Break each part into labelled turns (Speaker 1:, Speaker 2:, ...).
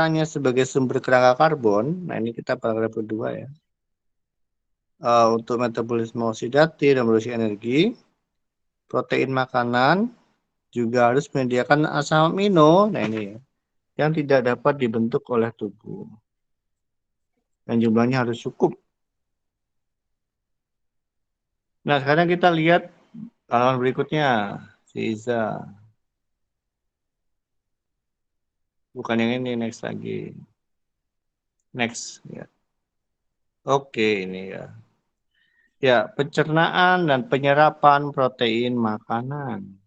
Speaker 1: hanya sebagai sumber kerangka karbon, nah ini kita paragraf kedua ya. Untuk metabolisme oksidatif dan produksi energi, protein makanan juga harus menyediakan asam amino, nah ini yang tidak dapat dibentuk oleh tubuh. Dan jumlahnya harus cukup. Nah, sekarang kita lihat halaman berikutnya, si Iza. Bukan yang ini, next lagi. Next, ya. Oke, ini ya. Ya, pencernaan dan penyerapan protein makanan.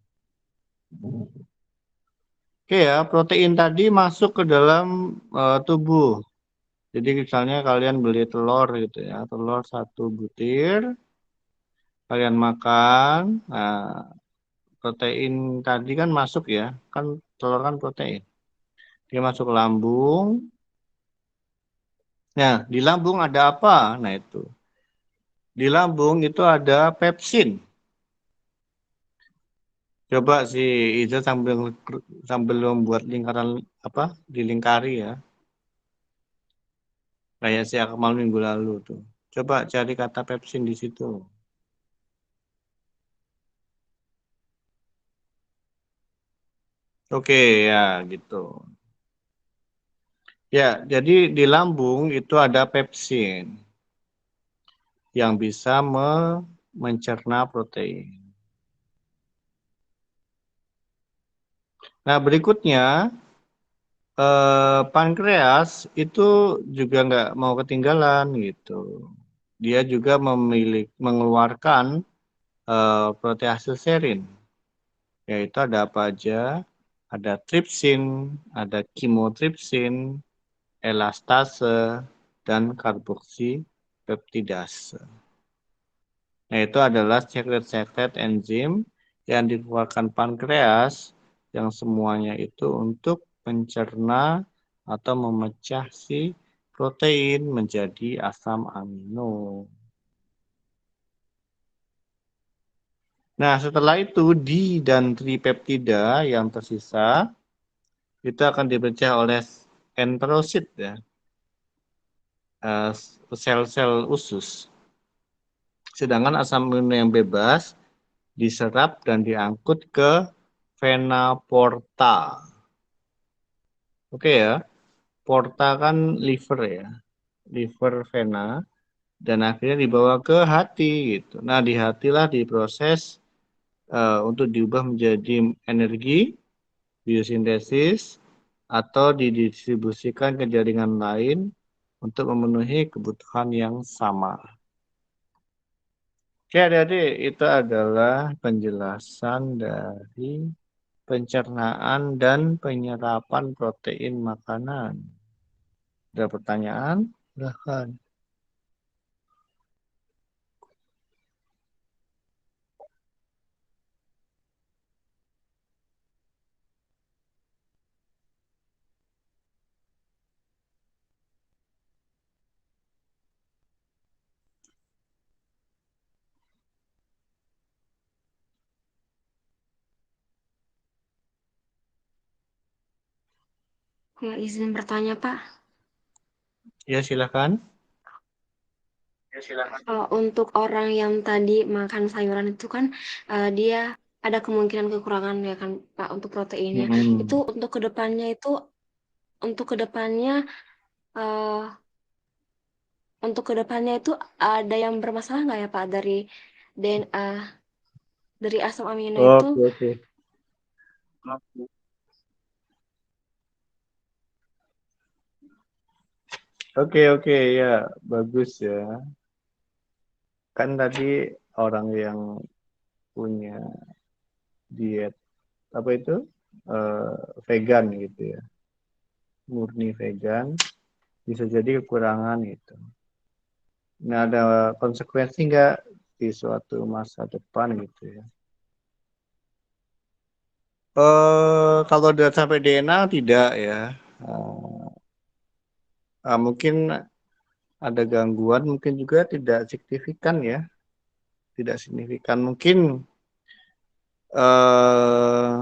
Speaker 1: Oke ya, protein tadi masuk ke dalam tubuh. Jadi misalnya kalian beli telur gitu ya, telur 1 butir, kalian makan, nah protein tadi kan masuk ya, kan telur kan protein. Dia masuk ke lambung. Nah, di lambung ada apa? Nah itu. Di lambung itu ada pepsin. Coba si Iza sambil membuat lingkaran apa? Dilingkari ya. Kayak si Akmal minggu lalu tuh. Coba cari kata pepsin di situ. Oke ya gitu. Ya, jadi di lambung itu ada pepsin yang bisa mencerna protein. Nah, berikutnya pankreas itu juga nggak mau ketinggalan gitu. Dia juga mengeluarkan proteacesarin, yaitu ada apa aja? Ada tripsin, ada kimotripsin, elastase, dan karboksipeptidase. Nah, itu adalah secret enzim yang dikeluarkan pankreas yang semuanya itu untuk mencerna atau memecah si protein menjadi asam amino. Nah, setelah itu di dan tripeptida yang tersisa itu akan dipecah oleh enterosit ya, sel-sel usus. Sedangkan asam amino yang bebas diserap dan diangkut ke vena porta. Oke ya, porta kan liver ya, liver vena, dan akhirnya dibawa ke hati gitu. Nah, di hatilah diproses untuk diubah menjadi energi, biosintesis, atau didistribusikan ke jaringan lain untuk memenuhi kebutuhan yang sama. Oke adik-adik, itu adalah penjelasan dari pencernaan dan penyerapan protein makanan. Ada pertanyaan? Silahkan.
Speaker 2: Ya, izin bertanya, Pak.
Speaker 1: Ya, silahkan.
Speaker 2: Untuk orang yang tadi makan sayuran itu kan dia ada kemungkinan kekurangan ya kan, Pak, untuk proteinnya. Itu
Speaker 1: Hmm.
Speaker 2: untuk kedepannya eh, untuk kedepannya itu ada yang bermasalah nggak ya, Pak, dari DNA dari asam amino itu?
Speaker 1: Oke, oke. Oke, oke, ya, bagus ya. Kan tadi orang yang punya diet apa itu eh, vegan gitu ya, murni vegan, bisa jadi kekurangan itu. Nah, ada konsekuensi nggak di suatu masa depan gitu ya? Kalau udah sampai DNA tidak ya. Eh, Mungkin ada gangguan, mungkin juga tidak signifikan ya, tidak signifikan. Mungkin eh,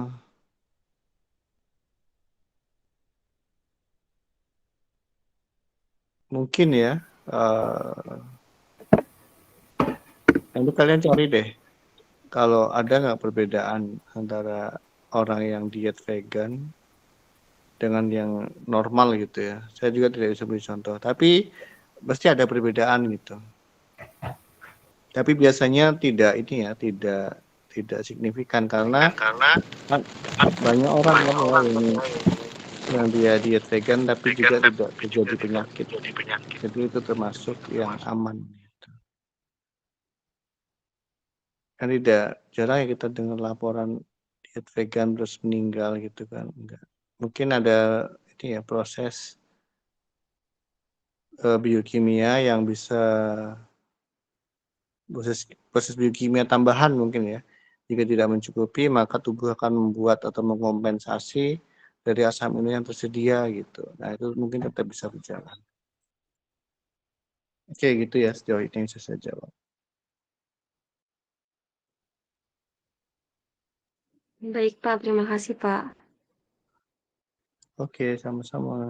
Speaker 1: mungkin ya, nanti kalian cari deh, kalau ada nggak perbedaan antara orang yang diet vegan dengan yang normal gitu ya. Saya juga tidak bisa beri contoh, tapi pasti ada perbedaan gitu. Tapi biasanya tidak ini ya, tidak signifikan karena
Speaker 2: karena
Speaker 1: kan banyak orang kan ya yang dia diet vegan tapi juga tidak terjadi penyakit.
Speaker 2: jadi penyakit.
Speaker 1: Jadi itu termasuk yang aman. Kan tidak jarang ya kita dengar laporan diet vegan terus meninggal gitu kan. Enggak. Mungkin ada ini ya proses biokimia yang bisa proses biokimia tambahan mungkin ya. Jika tidak mencukupi, maka tubuh akan membuat atau mengompensasi dari asam amino yang tersedia gitu. Nah, itu mungkin tetap bisa berjalan. Oke, gitu ya sejauh ini yang saya jawab.
Speaker 2: Baik Pak, terima kasih Pak.
Speaker 1: Oke, sama-sama.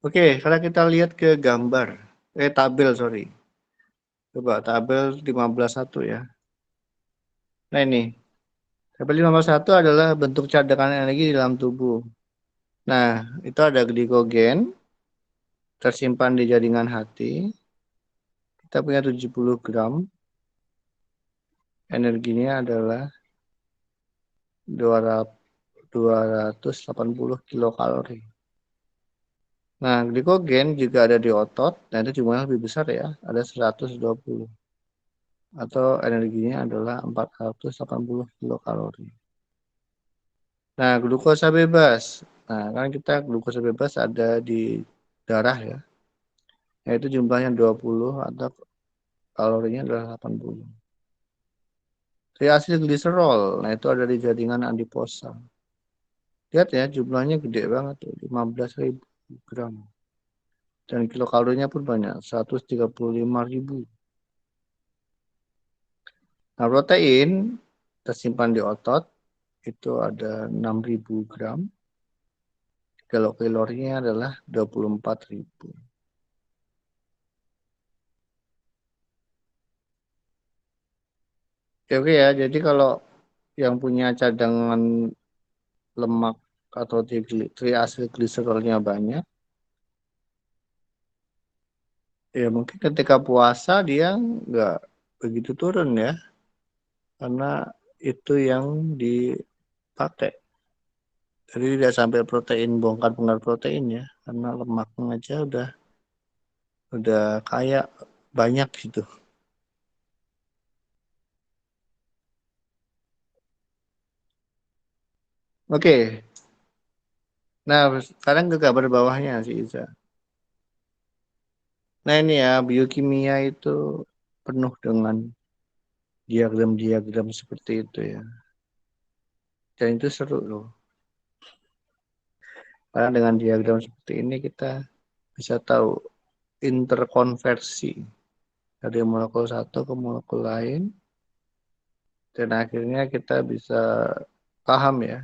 Speaker 1: Oke, kalau kita lihat ke gambar, tabel, sorry. Coba tabel 15.1 ya. Nah ini, tabel 15.1 adalah bentuk cadangan energi di dalam tubuh. Nah, itu ada glikogen tersimpan di jaringan hati. Kita punya 70 gram. Energinya adalah 280 kilokalori. Nah, glikogen juga ada di otot. Nah, itu jumlahnya lebih besar ya. Ada 120. Atau energinya adalah 480 kilokalori. Nah, glukosa bebas. Nah, kan kita glukosa bebas ada di darah ya. Yaitu jumlahnya 20 atau kalorinya adalah 80. Triacylglycerol. Nah, itu ada di jaringan adiposa. Lihat ya, jumlahnya gede banget tuh, 15.000 gram. Dan kilokalorinya pun banyak, 135.000. Nah, protein tersimpan di otot itu ada 6.000 gram. Kalorinya adalah 24.000. Oke ya, jadi kalau yang punya cadangan lemak atau triacylglycerolnya banyak, ya mungkin ketika puasa dia nggak begitu turun ya, karena itu yang dipakai. Jadi tidak sampai protein bongkar bongkar protein ya, karena lemaknya aja udah kaya banyak gitu. Oke, nah sekarang ke gambar bawahnya sih Iza. Nah ini ya biokimia itu penuh dengan diagram-diagram seperti itu ya. Dan itu seru loh. Karena dengan diagram seperti ini kita bisa tahu interkonversi dari molekul satu ke molekul lain. Dan akhirnya kita bisa paham ya,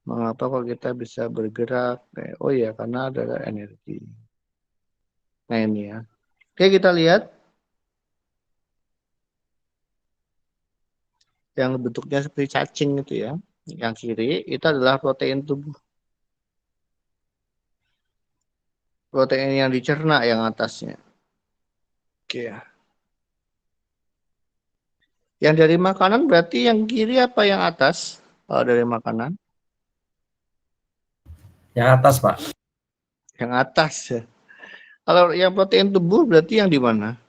Speaker 1: mengapa kok kita bisa bergerak. Oh ya, karena ada energi. Nah ini ya. Oke, kita lihat yang bentuknya seperti cacing itu ya. Yang kiri itu adalah protein tubuh. Protein yang dicerna yang atasnya. Oke ya. Yang dari makanan berarti yang kiri apa yang atas? Kalau dari makanan?
Speaker 3: Yang atas, Pak.
Speaker 1: Yang atas ya. Kalau yang protein tubuh berarti yang di mana?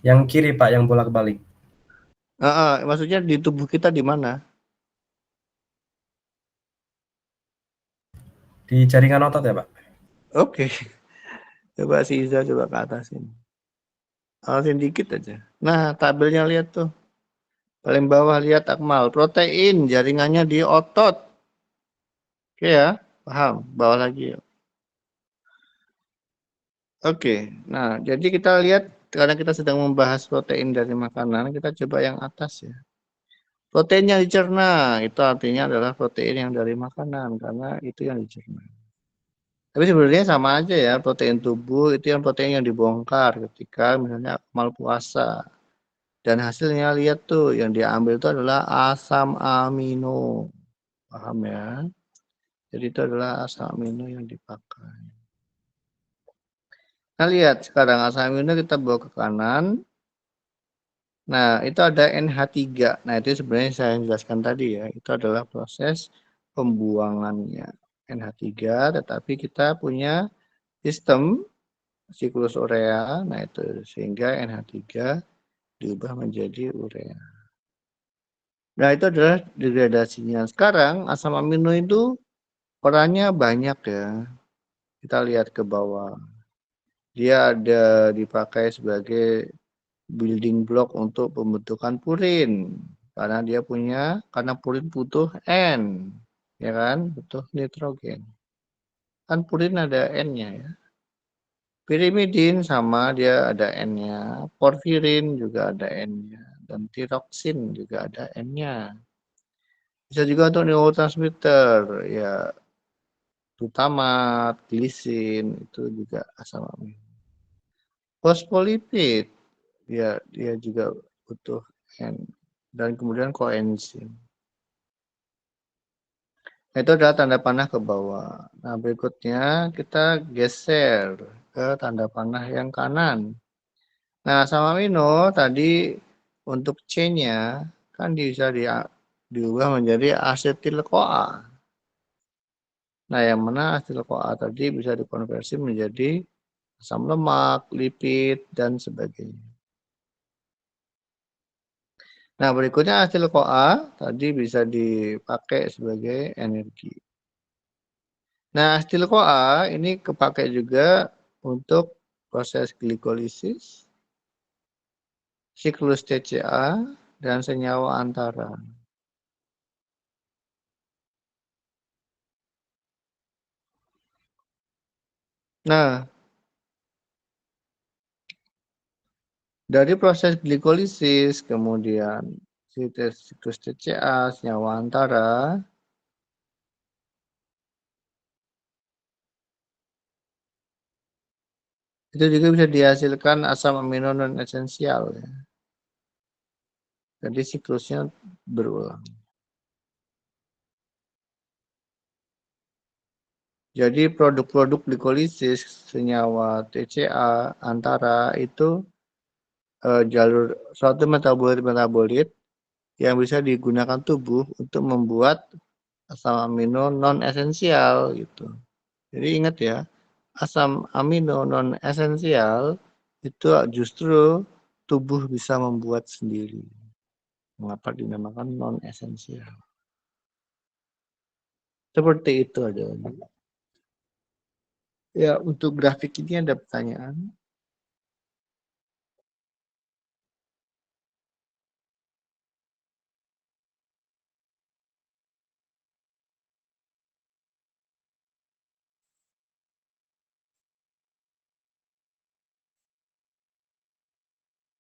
Speaker 3: Yang kiri, Pak, yang bolak-balik.
Speaker 1: Maksudnya di tubuh kita di mana?
Speaker 3: Di jaringan otot ya, Pak?
Speaker 1: Oke. Coba si Iza coba ke atas ini. Alasin dikit aja. Nah, tabelnya lihat tuh. Paling bawah lihat Akmal. Protein jaringannya di otot. Oke ya, paham. Bawah lagi ya. Oke, nah jadi kita lihat karena kita sedang membahas protein dari makanan, kita coba yang atas ya. Protein yang dicerna itu artinya adalah protein yang dari makanan karena itu yang dicerna. Tapi sebenarnya sama aja ya, protein tubuh itu yang protein yang dibongkar ketika misalnya akmal puasa. Dan hasilnya lihat tuh, yang diambil itu adalah asam amino. Paham ya? Jadi itu adalah asam amino yang dipakai. Nah lihat sekarang asam amino kita bawa ke kanan. Nah itu ada NH3. Nah itu sebenarnya saya jelaskan tadi ya. Itu adalah proses pembuangannya NH3. Tetapi kita punya sistem siklus urea. Nah itu sehingga NH3 diubah menjadi urea. Nah itu adalah degradasinya. Sekarang asam amino itu perannya banyak ya. Kita lihat ke bawah. Dia ada dipakai sebagai building block untuk pembentukan purin. Karena purin butuh N, ya kan? Butuh nitrogen. Kan purin ada N-nya ya. Pirimidin sama dia ada N-nya. Porfirin juga ada N-nya. Dan tiroksin juga ada N-nya. Bisa juga untuk neurotransmitter, ya glutamat, glisin, itu juga asam amino. Fosfolipid, ya dia juga butuh N. Dan kemudian koenzim. Nah, itu adalah tanda panah ke bawah. Nah, berikutnya kita geser ke tanda panah yang kanan. Nah, asam amino tadi untuk C-nya kan bisa diubah menjadi asetil-CoA. Nah, yang mana asetil-CoA tadi bisa dikonversi menjadi asam lemak, lipid, dan sebagainya. Nah, berikutnya hasil CoA tadi bisa dipakai sebagai energi. Nah, hasil CoA ini kepakai juga untuk proses glikolisis, siklus TCA, dan senyawa antara. Nah, dari proses glikolisis, kemudian siklus TCA, senyawa antara, itu juga bisa dihasilkan asam amino non esensial. Ya. Jadi siklusnya berulang. Jadi produk-produk glikolisis senyawa TCA antara itu jalur suatu metabolit yang bisa digunakan tubuh untuk membuat asam amino non esensial gitu. Jadi ingat ya, asam amino non esensial itu justru tubuh bisa membuat sendiri. Mengapa dinamakan non esensial? Seperti itu aja. Ya, untuk grafik ini ada pertanyaan.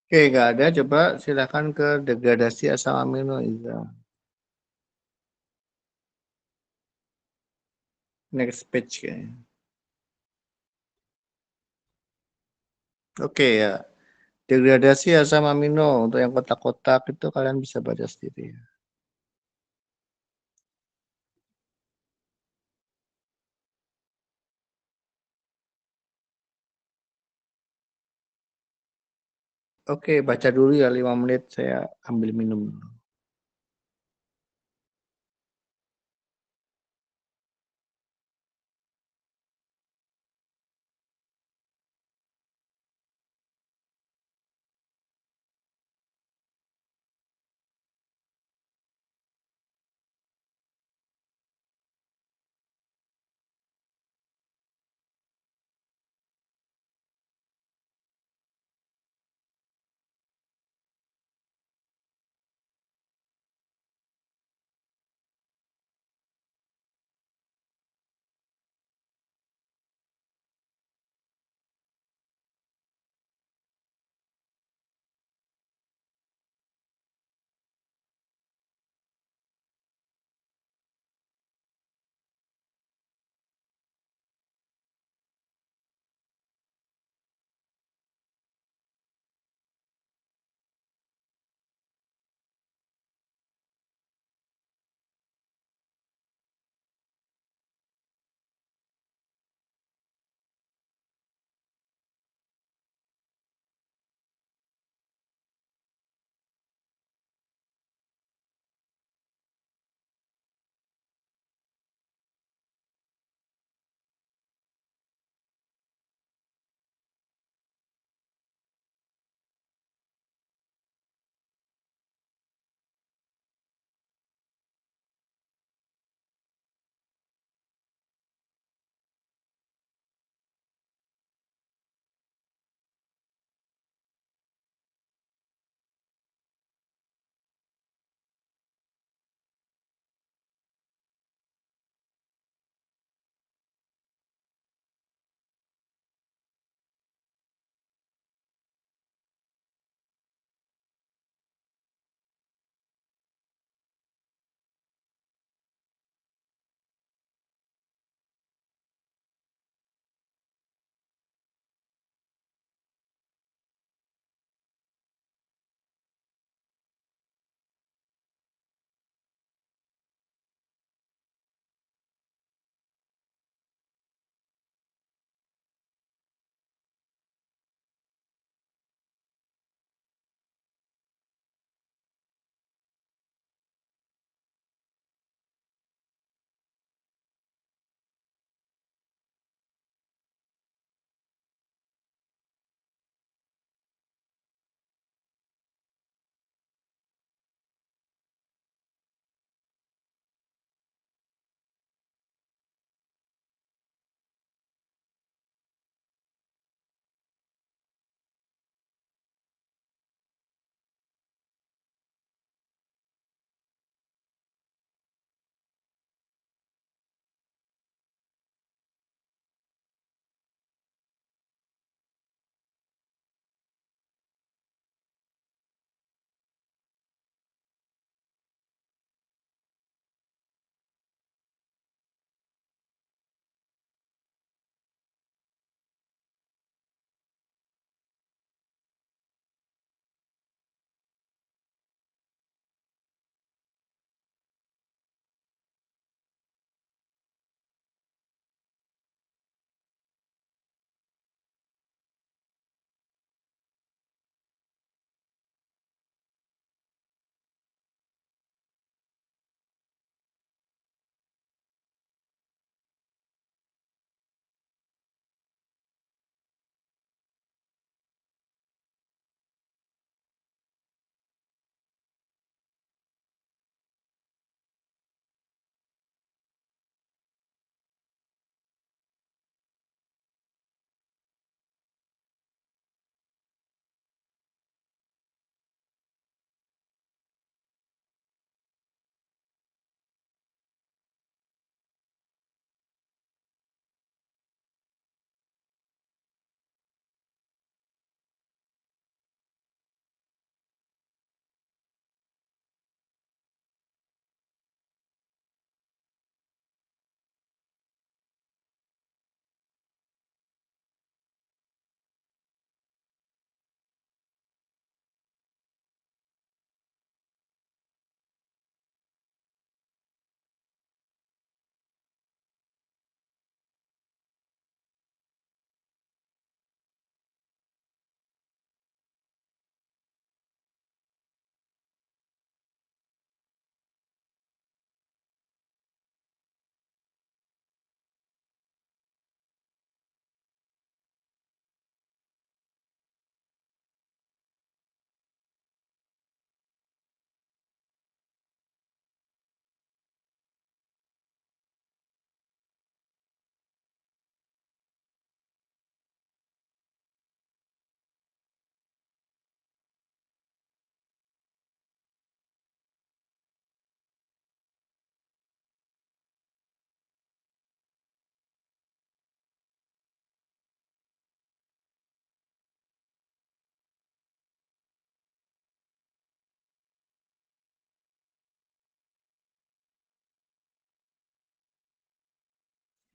Speaker 1: Oke, nggak ada. Coba silakan ke degradasi asam amino. Iza. Next page kayaknya. Oke ya. Degradasi asam amino. Untuk yang kotak-kotak itu kalian bisa baca sendiri. Oke, baca dulu ya 5 menit. Saya ambil minum dulu.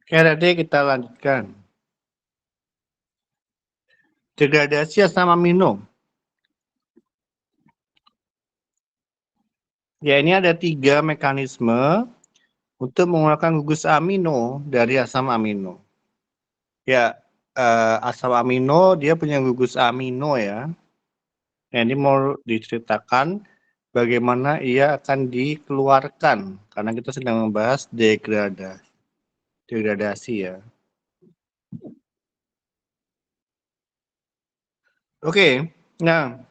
Speaker 1: Oke, tadi kita lanjutkan. Degradasi asam amino. Ya, ini ada 3 mekanisme untuk mengeluarkan gugus amino dari asam amino. Ya, asam amino dia punya gugus amino ya. Nah, ini mau diceritakan bagaimana ia akan dikeluarkan karena kita sedang membahas degradasi ya. Oke, nah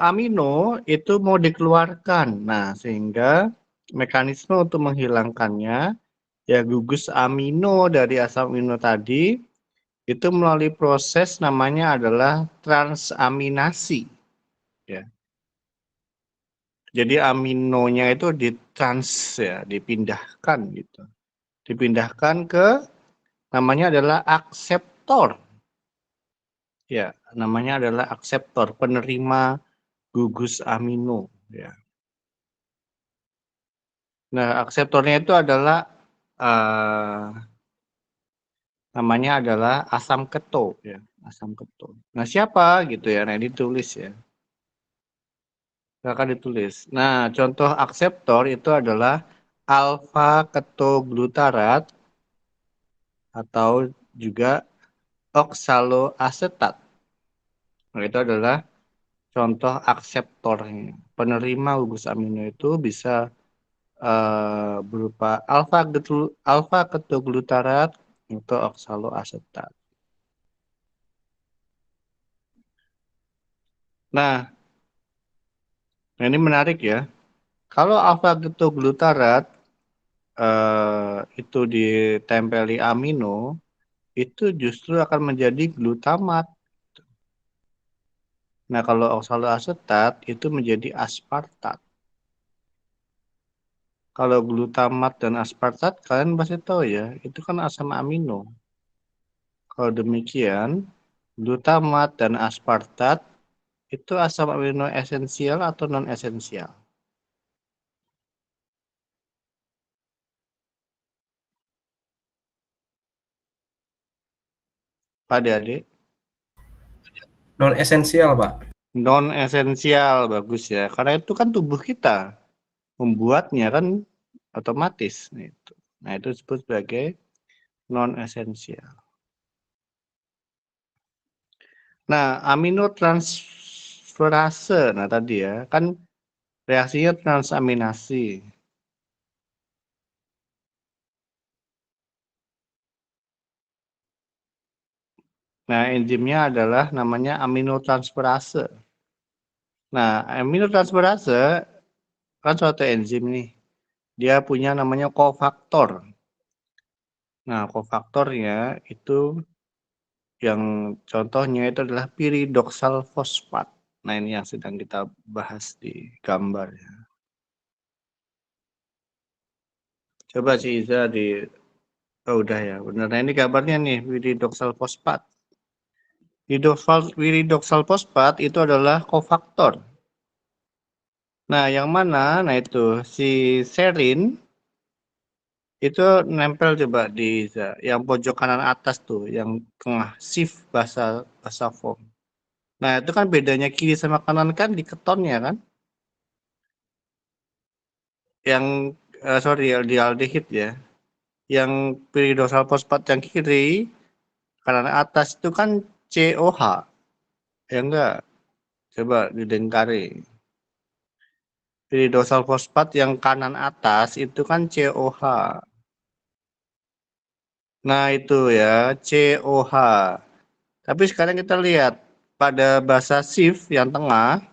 Speaker 1: amino itu mau dikeluarkan. Nah, sehingga mekanisme untuk menghilangkannya ya gugus amino dari asam amino tadi itu melalui proses namanya adalah transaminasi ya. Jadi aminonya itu dipindahkan gitu. Dipindahkan ke namanya adalah akseptor. Ya, namanya adalah akseptor, penerima gugus amino ya. Nah, akseptornya itu adalah namanya adalah asam keto ya, asam keto. Nah, siapa gitu ya? Nah, ditulis ya. Akan ditulis. Nah, contoh akseptor itu adalah alfa ketoglutarat atau juga oksaloasetat. Nah, itu adalah contoh akseptornya. Penerima gugus amino itu bisa berupa alfa ketoglutarat atau oksaloasetat. Nah, ini menarik ya. Kalau alfa ketoglutarat itu ditempeli amino, itu justru akan menjadi glutamat. Nah, kalau oksaloasetat itu menjadi aspartat. Kalau glutamat dan aspartat, kalian pasti tahu ya, itu kan asam amino. Kalau demikian, glutamat dan aspartat itu asam amino esensial atau non-esensial? Pak adik?
Speaker 3: Non esensial, Pak.
Speaker 1: Non-esensial, bagus ya. Karena itu kan tubuh kita membuatnya kan otomatis. Nah, itu disebut sebagai non-esensial. Nah, aminotransferase, nah tadi ya, kan reaksinya transaminasi. Nah, enzimnya adalah namanya aminotransferase. Nah, aminotransferase kan suatu enzim nih. Dia punya namanya kofaktor. Nah, kofaktornya itu yang contohnya itu adalah piridoksal fosfat. Nah, ini yang sedang kita bahas di gambar ya. Coba si Iza oh udah ya, benar. Nah, ini gambarnya nih, piridoksal fosfat. Piridoksal fosfat itu adalah kofaktor. Nah, yang mana? Nah, itu si serin itu nempel coba di yang pojok kanan atas tuh, yang tengah shift bahasa form. Nah, itu kan bedanya kiri sama kanan kan di ketonnya kan? Yang sorry di aldehid ya. Yang piridoksal fosfat yang kiri kanan atas itu kan COH. Ya enggak? Coba didengkari. Piridoksal fosfat yang kanan atas itu kan COH. Nah, itu ya, COH. Tapi sekarang kita lihat pada basa shift yang tengah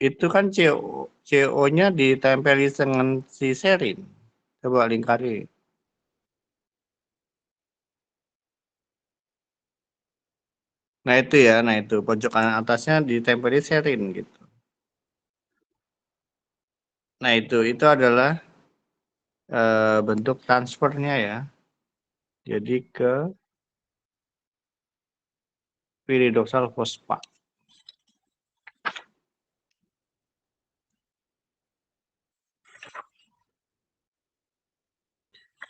Speaker 1: itu kan CO-nya ditempeli dengan si serin. Coba lingkari. Nah, itu ya, nah itu pojok kanan atasnya ditempeli serin gitu. Nah, itu adalah bentuk transfernya ya. Jadi ke piridoksal fosfat.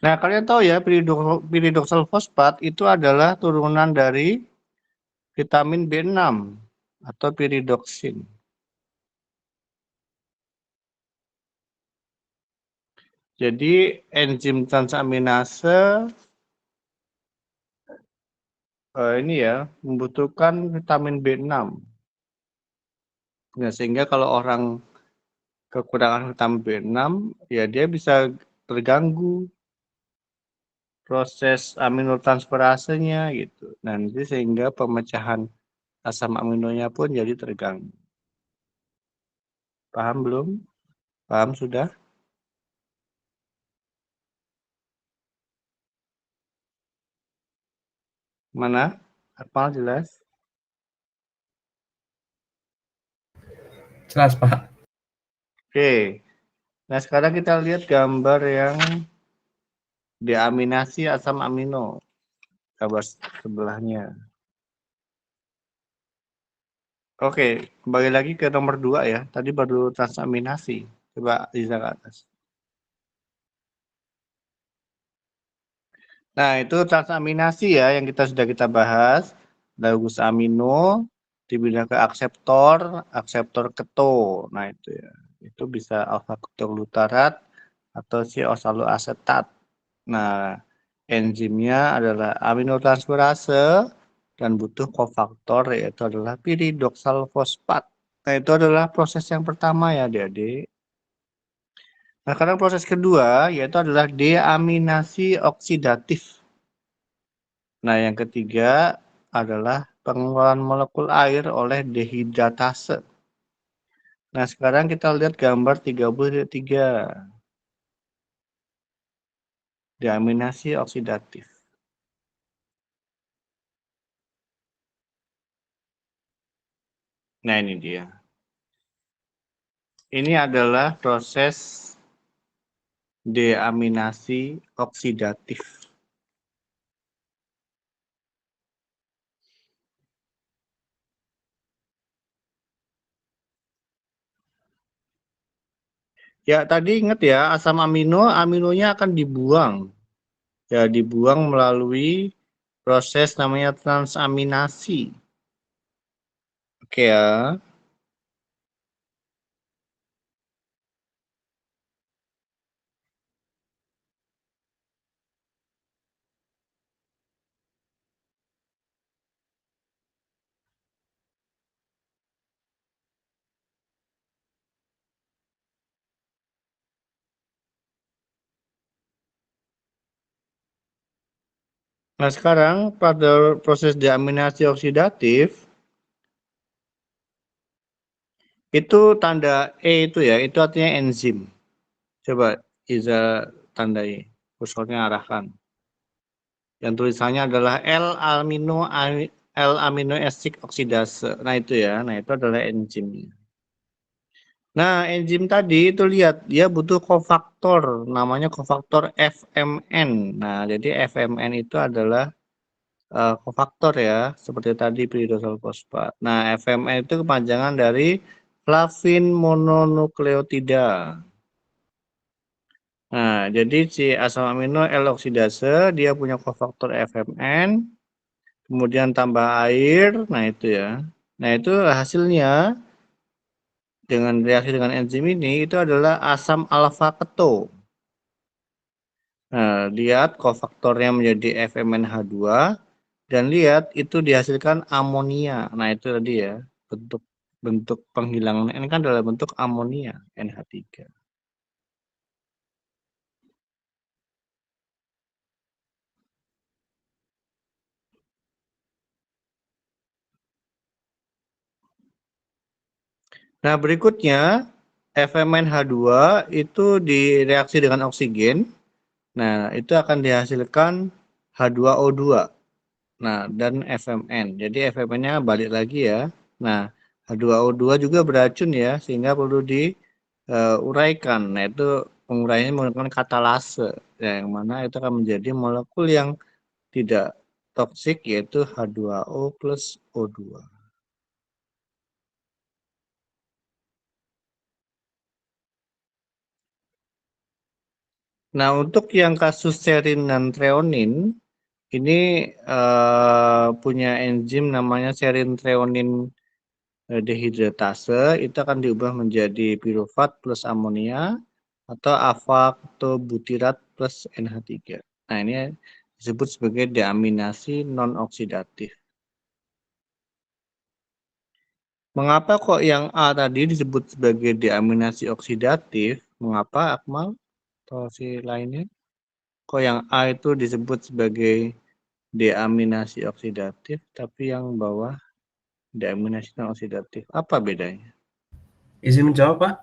Speaker 1: Nah, kalian tahu ya, piridoxal fosfat itu adalah turunan dari vitamin B6 atau piridoksin. Jadi enzim transaminase ini ya membutuhkan vitamin B6. Nah, sehingga kalau orang kekurangan vitamin B6, ya dia bisa terganggu proses aminotransferasenya gitu. Nanti sehingga pemecahan asam aminonya pun jadi terganggu. Paham belum? Paham sudah? Mana? Hafal jelas?
Speaker 3: Jelas, Pak.
Speaker 1: Oke. Nah, sekarang kita lihat gambar yang deaminasi asam amino. Gambar sebelahnya. Oke, kembali lagi ke nomor 2 ya. Tadi baru transaminasi. Coba Liza ke atas. Nah, itu transaminasi ya yang sudah kita bahas. Bagus amino dipindah ke akseptor, akseptor keto. Nah, itu ya. Itu bisa alfa ketoglutarat atau si oksaloasetat. Nah, enzimnya adalah aminotransferase dan butuh kofaktor yaitu adalah piridoksal fosfat. Nah, itu adalah proses yang pertama ya, Adik-adik. Nah, sekarang proses kedua yaitu adalah deaminasi oksidatif. Nah, yang ketiga adalah pengeluaran molekul air oleh dehidratase. Nah, sekarang kita lihat gambar 33. Deaminasi oksidatif. Nah, ini dia. Ini adalah proses deaminasi oksidatif. Ya, tadi ingat ya, asam amino, aminonya akan dibuang. Ya, dibuang melalui proses namanya transaminasi. Oke ya. Nah, sekarang pada proses deaminasi oksidatif, itu tanda E itu ya, itu artinya enzim. Coba Iza tandai, kursornya arahkan. Yang tulisannya adalah L-amino acid oksidase. Nah, itu ya. Nah, itu adalah enzimnya. Nah, enzim tadi itu lihat, dia butuh kofaktor, namanya kofaktor FMN. Nah, jadi FMN itu adalah kofaktor ya, seperti tadi piridosal fosfat. Nah, FMN itu kepanjangan dari flavin mononukleotida. Nah, jadi si asam amino L-oksidase dia punya kofaktor FMN, kemudian tambah air, nah itu ya. Nah, itu hasilnya dengan reaksi dengan enzim ini itu adalah asam alfa keto. Nah, lihat kofaktornya menjadi FMNH2 dan lihat itu dihasilkan amonia. Nah, itu tadi ya, bentuk bentuk penghilangan ini kan adalah bentuk amonia NH3. Nah, berikutnya FMNH2 itu direaksi dengan oksigen. Nah, itu akan dihasilkan H2O2. Nah, dan FMN. Jadi FMN-nya balik lagi ya. Nah, H2O2 juga beracun ya, sehingga perlu diuraikan. Nah, itu penguraiannya menggunakan katalase, ya, yang mana itu akan menjadi molekul yang tidak toksik yaitu H2O plus O2. Nah, untuk yang kasus serin dan treonin, ini punya enzim namanya serin treonin dehidratase, itu akan diubah menjadi piruvat plus amonia atau avaktobutirat plus NH3. Nah, ini disebut sebagai deaminasi non-oksidatif. Mengapa kok yang A tadi disebut sebagai deaminasi oksidatif? Mengapa, Akmal? Atau si lainnya? Kok yang A itu disebut sebagai deaminasi oksidatif, tapi yang bawah deaminasi non-oksidatif? Apa bedanya?
Speaker 3: Izin menjawab, Pak.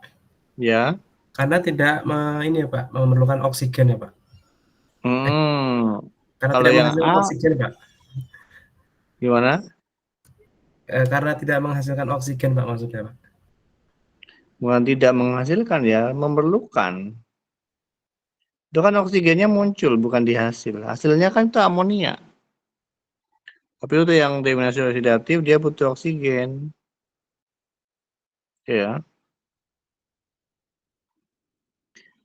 Speaker 1: Ya.
Speaker 3: Karena tidak ini ya, Pak, memerlukan oksigen ya, Pak. Karena
Speaker 1: Kalau
Speaker 3: tidak
Speaker 1: yang
Speaker 3: menghasilkan
Speaker 1: A,
Speaker 3: oksigen, Pak.
Speaker 1: gimana?
Speaker 3: Karena tidak menghasilkan oksigen, Pak, maksudnya, Pak.
Speaker 1: Bukan tidak menghasilkan ya, memerlukan. Itu kan oksigennya muncul, bukan dihasil. Hasilnya kan itu amonia. Tapi itu yang deaminasi oksidatif, dia butuh oksigen. Ya.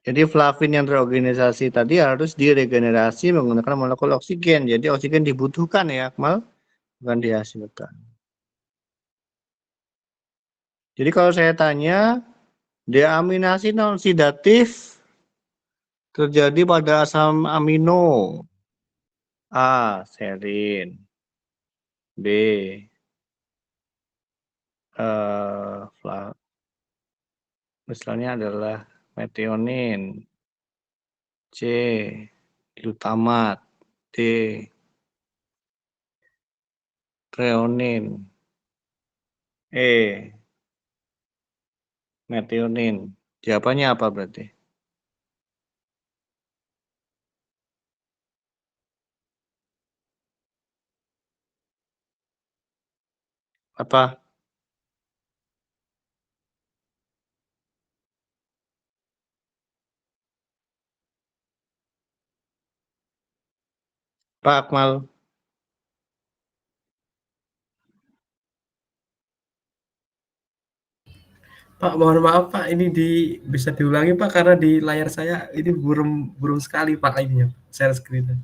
Speaker 1: Jadi flavin yang terorganisasi tadi harus diregenerasi menggunakan molekul oksigen. Jadi oksigen dibutuhkan ya, Akmal, bukan dihasilkan. Jadi kalau saya tanya, deaminasi non-oksidatif terjadi pada asam amino. A. Serin. B. Misalnya adalah metionin. C. Glutamat. D. Treonin. E. Metionin. Jawabannya apa berarti? Apa? Pak Akmal.
Speaker 3: Pak, mohon maaf, Pak, ini bisa diulangi, Pak, karena di layar saya ini burung sekali, Pak, ininya, share screen.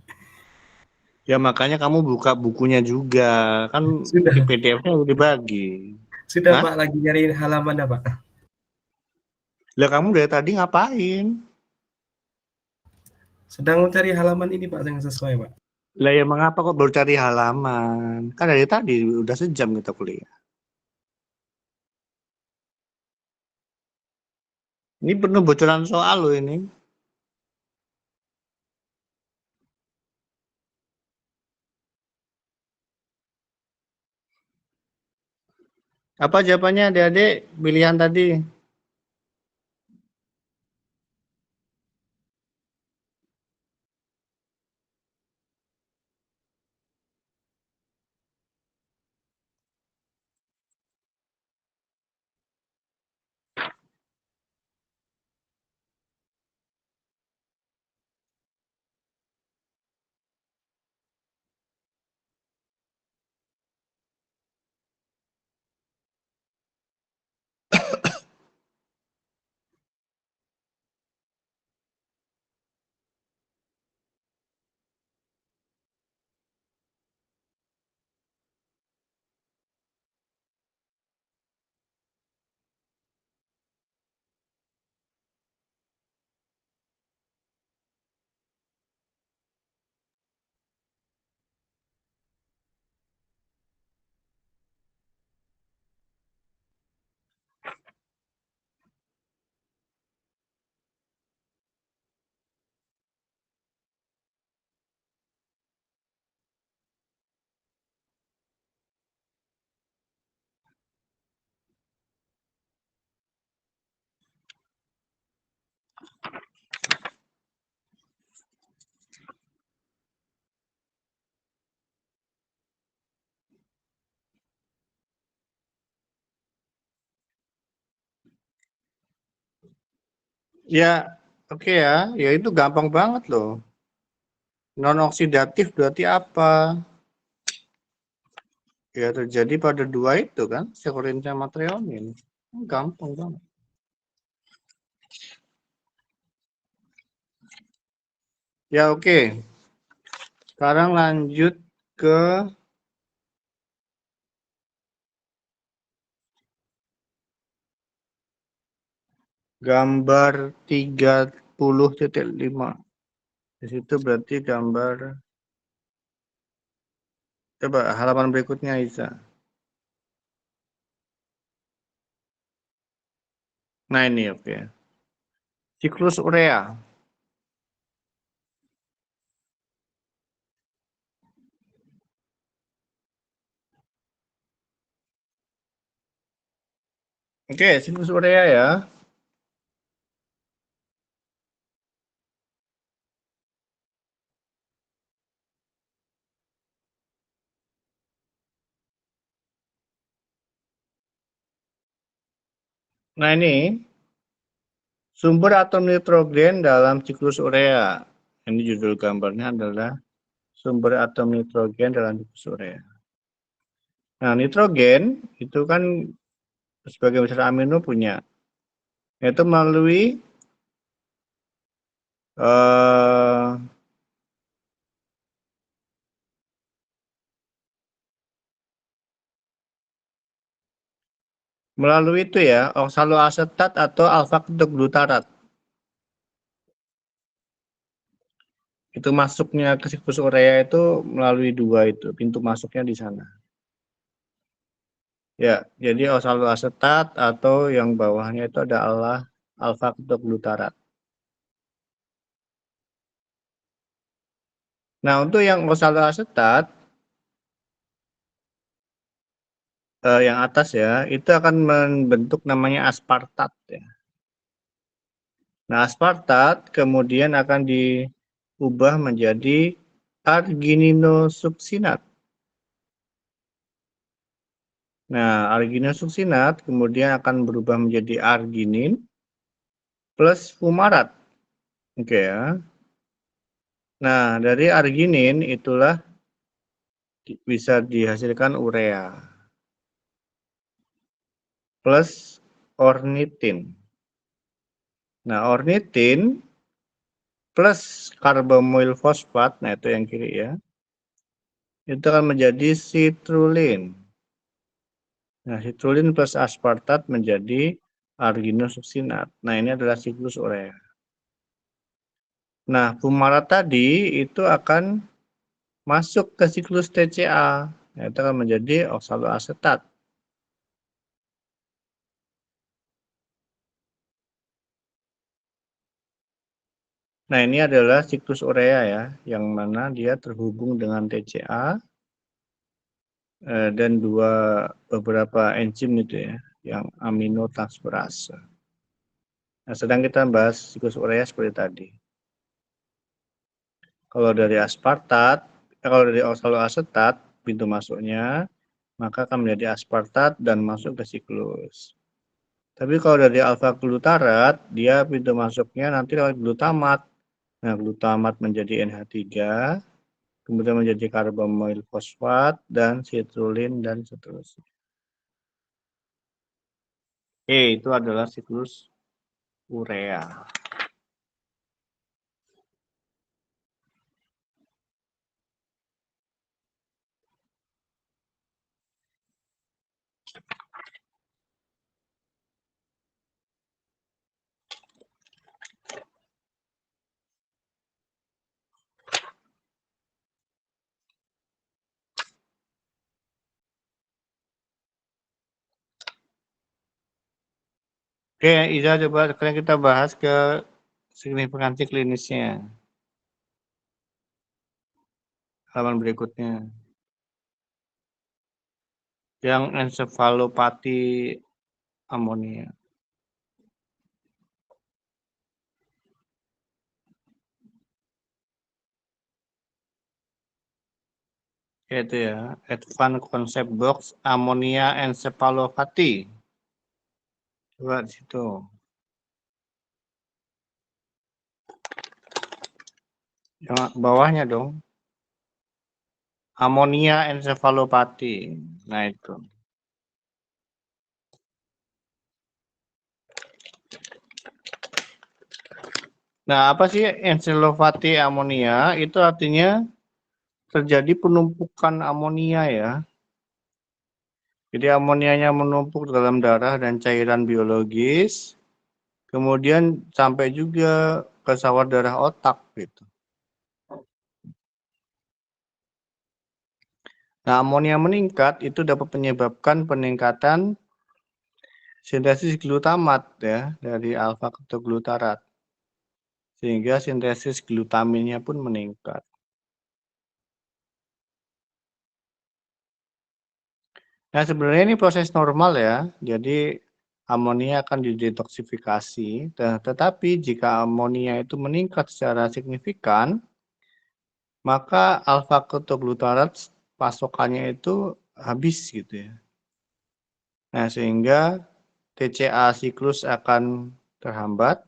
Speaker 1: Ya makanya kamu buka bukunya juga. Kan
Speaker 3: Sudah,
Speaker 1: di PDF-nya udah dibagi.
Speaker 3: sudah,
Speaker 1: Hah?
Speaker 3: Pak, lagi nyari halamannya, Pak.
Speaker 1: Lah kamu dari tadi ngapain?
Speaker 3: Sedang mencari halaman ini, Pak, yang sesuai, Pak.
Speaker 1: Lah ya mengapa kok baru cari halaman? Kan dari tadi udah sejam kita kuliah. Ini penuh bocoran soal loh ini. Apa jawabannya adik-adik pilihan tadi? Ya, oke ya. Ya itu gampang banget loh. Non-oksidatif berarti apa? Ya terjadi pada dua itu kan, serin sama treonin. Gampang banget. Ya, oke. Sekarang lanjut ke gambar 30.5. Di situ berarti gambar, coba halaman berikutnya Isa. Nah ini oke. Siklus urea. Oke, siklus urea ya. Nah ini sumber atom nitrogen dalam siklus urea. Ini judul gambarnya adalah sumber atom nitrogen dalam siklus urea. Nah, nitrogen itu kan sebagai besar amino punya, yaitu eh, melalui itu ya, oksaloasetat atau alfa-ketoglutarat. Itu masuknya ke siklus urea itu melalui dua itu, pintu masuknya di sana. Ya, jadi oksaloasetat atau yang bawahnya itu adalah alfa-ketoglutarat. Nah, untuk yang oksaloasetat yang atas ya, itu akan membentuk namanya aspartat ya. Nah, aspartat kemudian akan diubah menjadi argininosuksinat. Nah, argininosuksinat kemudian akan berubah menjadi arginin plus fumarat. Oke ya. Nah, dari arginin itulah bisa dihasilkan urea plus ornitin. Nah, ornitin plus karbomoil fosfat, nah itu yang kiri ya, itu akan menjadi citrulline. Nah, citrulline plus aspartat menjadi arginosuksinat. Nah, ini adalah siklus urea. Nah, fumarat tadi itu akan masuk ke siklus TCA. Nah, itu akan menjadi oksaloasetat. Nah, ini adalah siklus urea ya, yang mana dia terhubung dengan TCA dan beberapa enzim itu ya, yang aminotransferase. Nah, sedang kita bahas siklus urea seperti tadi. Kalau dari aspartat, kalau dari oksaloasetat, pintu masuknya, maka akan menjadi aspartat dan masuk ke siklus. Tapi kalau dari alfa-glutarat, dia pintu masuknya nanti lewat glutamat. Nah, glutamat menjadi NH3, kemudian menjadi karbomoil fosfat, dan citrulin, dan seterusnya. Oke, itu adalah siklus urea. Oke, Iza coba sekarang kita bahas ke signifikansi klinisnya. Halaman berikutnya. Yang ensefalopati amonia. Itu ya, Advanced Concept Box Ammonia Encephalopathy. Coba di situ. Yang bawahnya dong. Ammonia Encephalopathy. Nah itu. Nah, apa sih encephalopathy amonia? Itu artinya terjadi penumpukan amonia ya. Jadi amonianya menumpuk dalam darah dan cairan biologis, kemudian sampai juga ke sawar darah otak gitu. Nah, amonia meningkat itu dapat menyebabkan peningkatan sintesis glutamat ya dari alfa ketoglutarat. Sehingga sintesis glutaminnya pun meningkat. Nah, sebenarnya ini proses normal ya. Jadi amonia akan didetoksifikasi, tetapi jika amonia itu meningkat secara signifikan, maka alfa ketoglutarat pasokannya itu habis gitu ya. Nah, sehingga TCA siklus akan terhambat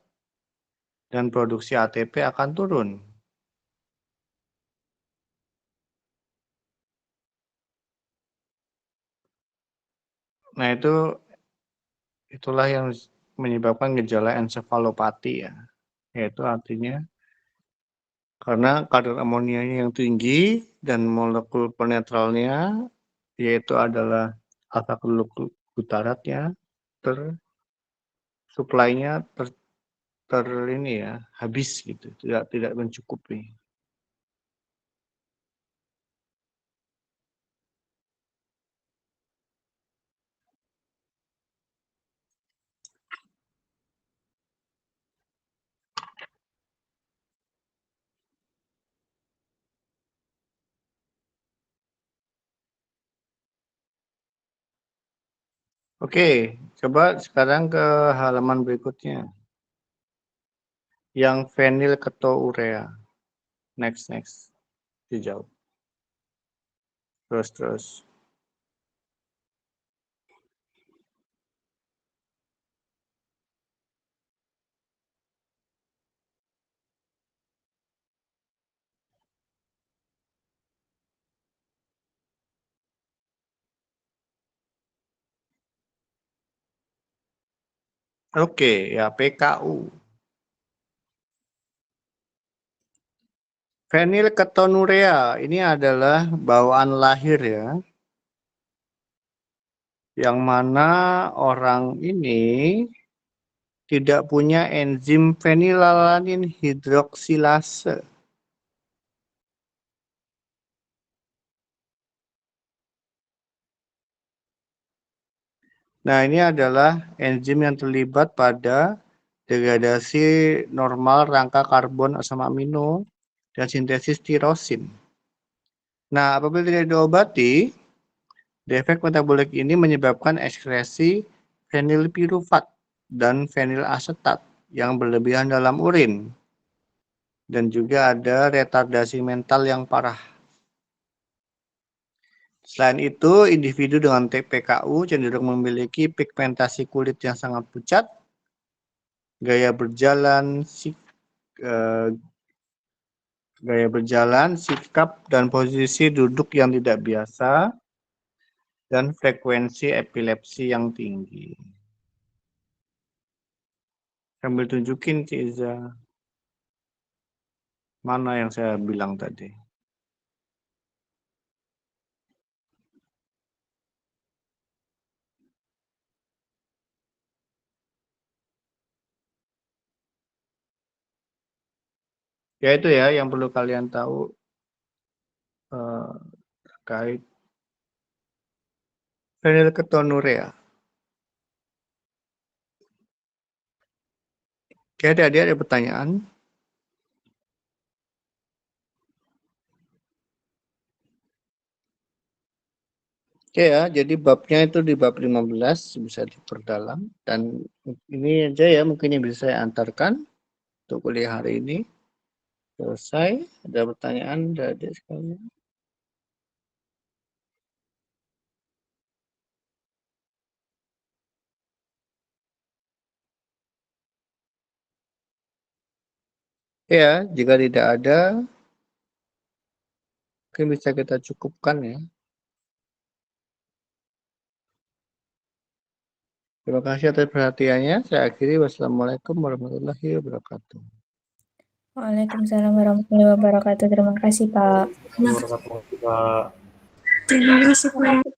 Speaker 1: dan produksi ATP akan turun. Nah, itulah yang menyebabkan gejala encephalopathy ya. Yaitu artinya karena kadar amonianya yang tinggi dan molekul penetralnya yaitu adalah alfa glutaratnya suplainya ini ya habis gitu, tidak mencukupi. Oke, coba sekarang ke halaman berikutnya. Yang fenilketourea. Next. Dijawab. Terus. Oke, ya PKU. Fenilketonurea ini adalah bawaan lahir ya. Yang mana orang ini tidak punya enzim fenilalanin hidroksilase. Nah, ini adalah enzim yang terlibat pada degradasi normal rangka karbon asam amino dan sintesis tirosin. Nah, apabila tidak diobati, defek metabolik ini menyebabkan ekskresi fenilpirufat dan fenilasetat yang berlebihan dalam urin. Dan juga ada retardasi mental yang parah. Selain itu, individu dengan PKU cenderung memiliki pigmentasi kulit yang sangat pucat, gaya berjalan, sikap dan posisi duduk yang tidak biasa, dan frekuensi epilepsi yang tinggi. Sambil tunjukin, Ciza. Mana yang saya bilang tadi? Ya itu ya yang perlu kalian tahu terkait fenilketonurea. Oke, adik-adik ada pertanyaan? Oke ya, jadi babnya itu di bab 15 bisa diperdalam dan ini aja ya mungkin yang bisa saya antarkan untuk kuliah hari ini. Selesai. Ada pertanyaan dari adik sekalian? Ya, jika tidak ada mungkin bisa kita cukupkan ya. Terima kasih atas perhatiannya. Saya akhiri. Wassalamualaikum warahmatullahi wabarakatuh.
Speaker 4: Waalaikumsalam warahmatullahi wabarakatuh. Terima kasih, Pak.
Speaker 3: Warahmatullahi wabarakatuh, Pak.
Speaker 2: Terima kasih, Pak.